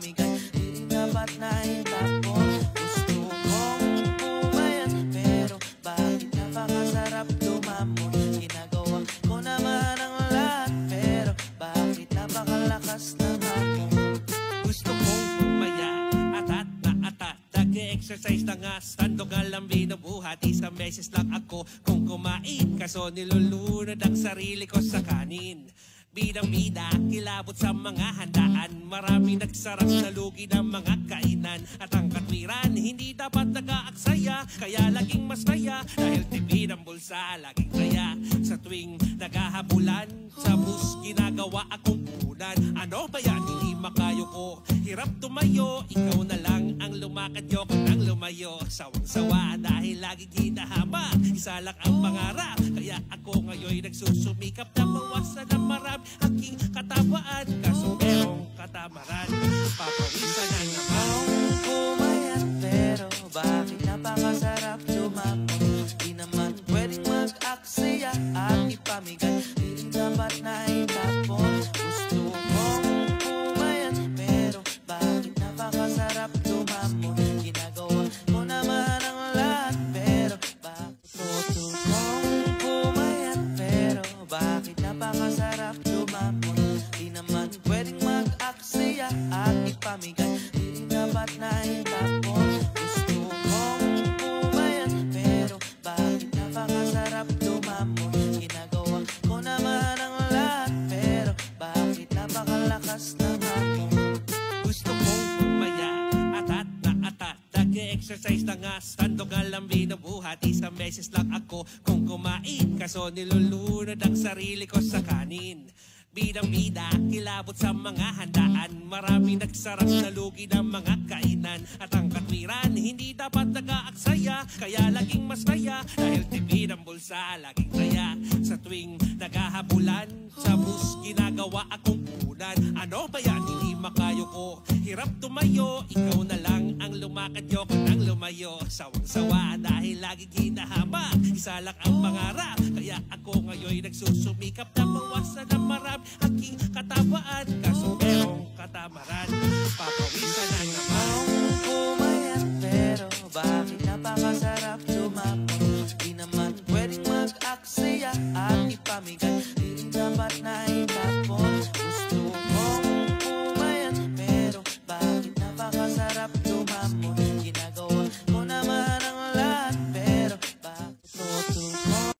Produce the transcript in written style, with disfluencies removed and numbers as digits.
ipamigay. Di rin dapat na itapon. Gusto kong pumayat, pero bakit napakasarap lumamon? Ginagawa ko naman ang lahat, pero bakit napakalakas ng hamon? Gusto kong pumaya, atat na atat. Nag-exercise na nga, stando nga lang binubuhat. Isang beses lang ako kung kumain, kaso nilulunod ang sarili ko sa kanin. Bidang-bida, kilabot sa mga handaan. Maraming nagsarap na lugi ng mga kainan. At ang katwiran, hindi dapat nag-aaksaya. Kaya laging masaya, dahil tipid ang bulsa, laging kaya. Sa tuwing naghahabulan, sa bus ginagawa akong punan. Ano ba yan, hindi makayo ko? Hirap tumayo, ikaw na lang ang lumakad, yoko nang lumayo. Sawang-sawa dahil laging hinahama, isa lang ang pangarap. Kaya ako ngayon nagsusumikap na mawasan ang marami aking katabaan, kaso merong katamaran. Papawisan na naman. Pumayat, pero bakit napakasarap lumamon? Di naman pwedeng mag-aksaya at ipamigay. Di rin dapat na itapon. Gusto kong pumayat, pero bakit napakasarap lumamon? Ginagawa ko naman ang lahat, pero bakit gusto kong pumayat, pero bakit napakasarap lumamon? Di naman pwedeng mag-aksaya at ipamigay. Di rin dapat na itapon. Gusto kong pumayat, pero bakit napakasarap lumamon? Ginagawa ko naman ang lahat, pero bakit napakalakas ng hamon? Gusto kong pumaya, atat na atat. Nag-exercise na nga, stando nga lang binubuhat. Isang beses lang ako kung kumain, kaso nilulunod ang sarili ko sa kanin. Bidang-bida, kilabot sa mga handaan. Maraming nagsarap na lugi ng mga kainan. At ang katwiran, hindi dapat nag-aaksaya. Kaya laging masaya, dahil tipid ang bulsa, laging kaya. Sa tuwing naghahabulan, sa bus ginagawa akong punan. Ano ba yan, hindi makayo ko? Hirap tumayo, ikaw na lang ang lumakad, yoko nang lumayo. Sawang-sawa dahil laging hinahama, isa lang ang pangarap. Kaya ako ngayon nagsusumikap na mawasan ang marami aking katabaan, kaso merong katamaran. Papawisan na naman. Pumayat, pero bakit